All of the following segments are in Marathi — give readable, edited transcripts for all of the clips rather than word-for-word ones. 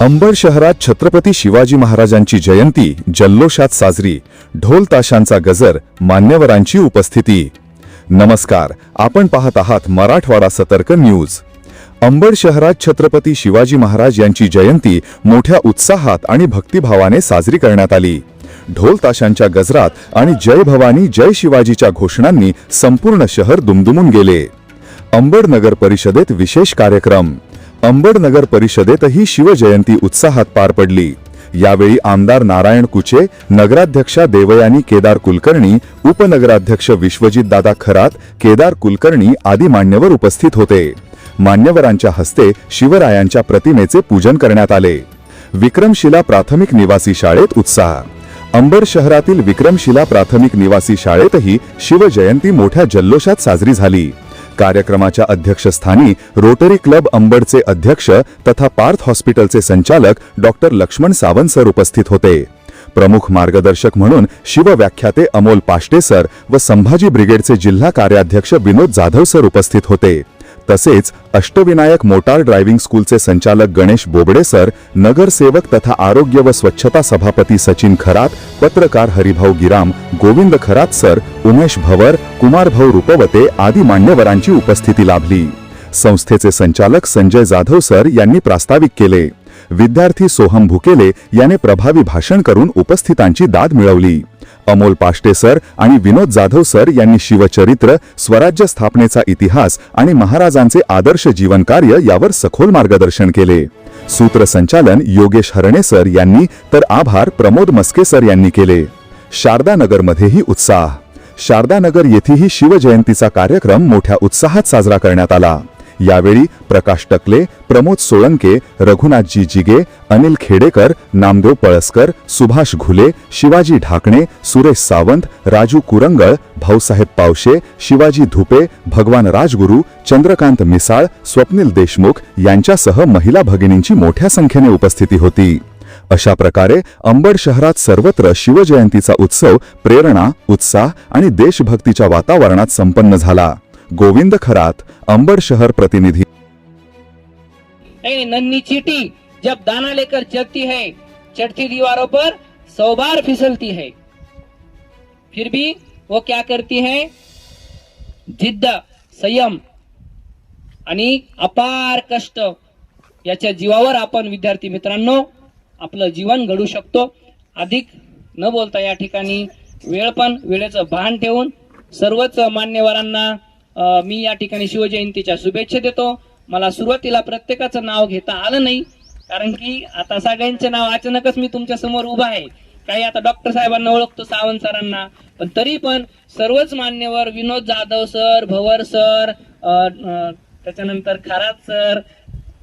अंबड शहरात छत्रपती शिवाजी महाराजांची जयंती जल्लोषात साजरी. ढोल ताशांचा गजर, मान्यवरांची उपस्थिती. नमस्कार, आपण पाहत आहात मराठवाडा सतर्क न्यूज. अंबड शहरात छत्रपती शिवाजी महाराज यांची जयंती मोठ्या उत्साहात आणि भक्तिभावाने साजरी करण्यात आली. ढोल ताशांच्या गजरात आणि जय भवानी जय शिवाजीच्या घोषणांनी संपूर्ण शहर दुमदुमून गेले. अंबड नगर परिषदेत विशेष कार्यक्रम. अंबड नगर परिषदेतही शिवजयंती उत्साहात पार पडली. यावेळी आमदार नारायण कुचे, नगराध्यक्षा देवयानी केदार कुलकर्णी, उपनगराध्यक्ष विश्वजितदादा खरात, केदार कुलकर्णी आदी मान्यवर उपस्थित होते. मान्यवरांच्या हस्ते शिवरायांच्या प्रतिमेचे पूजन करण्यात आले. विक्रमशिला प्राथमिक निवासी शाळेत उत्साह. अंबड शहरातील विक्रमशिला प्राथमिक निवासी शाळेतही शिवजयंती मोठ्या जल्लोषात साजरी झाली. कार्यक्रमाच्या अध्यक्षस्थानी रोटरी क्लब अंबडचे अध्यक्ष तथा पार्थ हॉस्पिटलचे संचालक डॉक्टर लक्ष्मण सावंत सर उपस्थित होते. प्रमुख मार्गदर्शक म्हणून शिवव्याख्याते अमोल पाष्टे सर व संभाजी ब्रिगेडचे जिल्हा कार्याध्यक्ष विनोद जाधव सर उपस्थित होते. तसेच अष्टविनायक मोटार ड्रायव्हिंग स्कूलचे संचालक गणेश बोबडे सर, नगरसेवक तथा आरोग्य व स्वच्छता सभापती सचिन खरात, पत्रकार हरिभाऊ गिराम, गोविंद खरात सर, उमेश भवर, कुमारभाऊ रुपवते आदी मान्यवरांची उपस्थिती लाभली. संस्थेचे संचालक संजय जाधव सर यांनी प्रास्ताविक केले. विद्यार्थी सोहम भुकेले याने प्रभावी भाषण करून उपस्थितांची दाद मिळवली. अमोल पाष्टे सर आणि विनोद जाधव सर यांनी शिवचरित्र, स्वराज्य स्थापनेचा इतिहास आणि महाराजांचे आदर्श जीवनकार्य यावर सखोल मार्गदर्शन केले. सूत्रसंचालन योगेश हरणे सर यांनी तर आभार प्रमोद मस्के सर यांनी केले. शारदानगरमध्येही उत्साह. शारदानगर येथेही शिवजयंतीचा कार्यक्रम मोठ्या उत्साहात साजरा करण्यात आला. यावेळी प्रकाश टकले, प्रमोद सोळंके, रघुनाथजी जिगे, अनिल खेडेकर, नामदेव पळसकर, सुभाष घुले, शिवाजी ढाकणे, सुरेश सावंत, राजू कुरंगळ, भाऊसाहेब पावशे, शिवाजी धुपे, भगवान राजगुरू, चंद्रकांत मिसाळ, स्वप्नील देशमुख यांच्यासह महिला भगिनींची मोठ्या संख्येने उपस्थिती होती. अशा प्रकारे अंबड शहरात सर्वत्र शिवजयंतीचा उत्सव प्रेरणा, उत्साह आणि देशभक्तीच्या वातावरणात संपन्न झाला. गोविंद खरात, अंबड शहर प्रतिनिधि. नन्ही चीटी जब दाना लेकर चलती है, चढ़ती दीवारों पर 100 बार फिसलती है, फिर भी वो क्या करती है? जिद्द, संयम आणि अपार कष्ट याच्या जीवावर आपण विद्यार्थी मित्रांनो आपलं जीवन घडू शकतो. अधिक न बोलता या ठिकाणी वेळेचं भान ठेवून सर्वच मान्यवरांना मी या ठिकाणी शिवजयंतीच्या शुभेच्छा देतो. मला सुरुवातीला प्रत्येकाचं नाव घेता आलं नाही, कारण की आता सगळ्यांचे नाव अचानकच मी तुमच्या समोर उभा आहे. काही आता डॉक्टर साहेबांना ओळखतो, सावंत सरांना, पण तरी पण सर्वच मान्यवर, विनोद जाधव सर, भवर सर, त्याच्यानंतर खरात सर,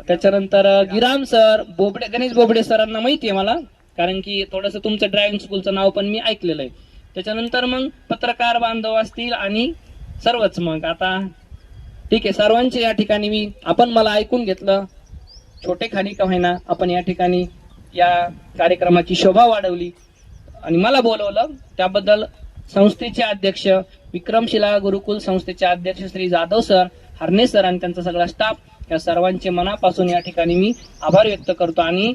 त्याच्यानंतर गिराम सर, बोबडे, गणेश बोबडे सरांना माहिती आहे मला, कारण की थोडंसं तुमचं ड्रायव्हिंग स्कूलचं नाव पण मी ऐकलेलं आहे. त्याच्यानंतर मग पत्रकार बांधव असतील आणि सर्वच. मग आता ठीक आहे, सर्वांचे या ठिकाणी आपण मला ऐकून घेतलं. छोटे खाणी का होईना आपण या ठिकाणी या कार्यक्रमाची शोभा वाढवली आणि मला बोलवलं, त्याबद्दल संस्थेचे अध्यक्ष, विक्रमशिला गुरुकुल संस्थेचे अध्यक्ष श्री जाधव सर, हरणे सर आणि त्यांचा सगळा स्टाफ, या सर्वांचे मनापासून या ठिकाणी मी आभार व्यक्त करतो. आणि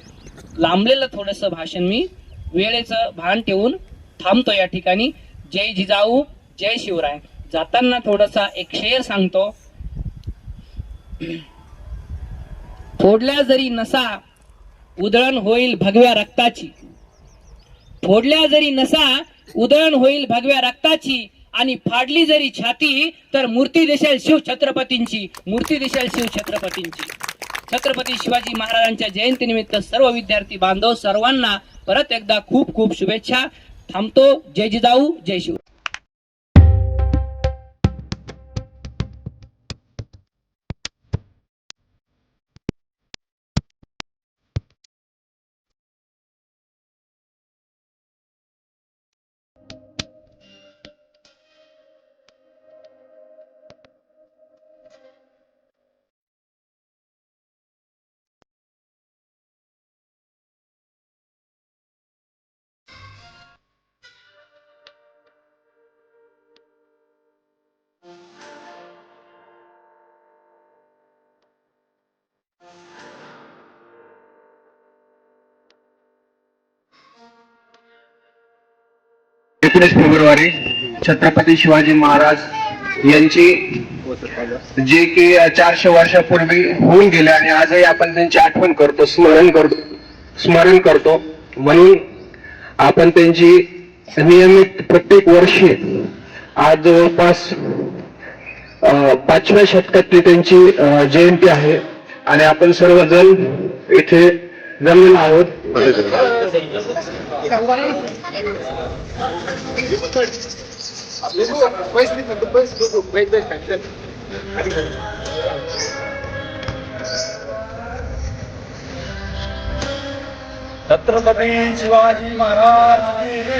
लांबलेलं थोडंसं भाषण मी वेळेचं भान ठेवून थांबतो या ठिकाणी. जय जिजाऊ, जय शिवराय. जाताना थोडासा एक शेर सांगतो. फोडल्या जरी नसा उधळण होईल भगव्या रक्ताची, फोडल्या जरी नसा उधळण होईल भगव्या रक्ताची, आणि फाडली जरी छाती तर मूर्ती दिसेल शिव छत्रपतींची, मूर्ती दिसेल शिव छत्रपतींची. छत्रपती शिवाजी महाराजांच्या जयंतीनिमित्त सर्व विद्यार्थी बांधव सर्वांना परत एकदा खूप खूप शुभेच्छा. थांबतो. जय जिजाऊ, जय शिव. 19 फेब्रुवारी छत्रपती शिवाजी महाराज यांची जे की 400 वर्षापूर्वी होऊन गेले आणि आजही आपण त्यांची आठवण करतो, स्मरण करतो. म्हणून आपण त्यांची नियमित प्रत्येक वर्षी आज जवळपास 5व्या शतकातली त्यांची जयंती आहे आणि आपण सर्वजण इथे जमलेलो आहोत. छत्रपती शिवाजी महाराज की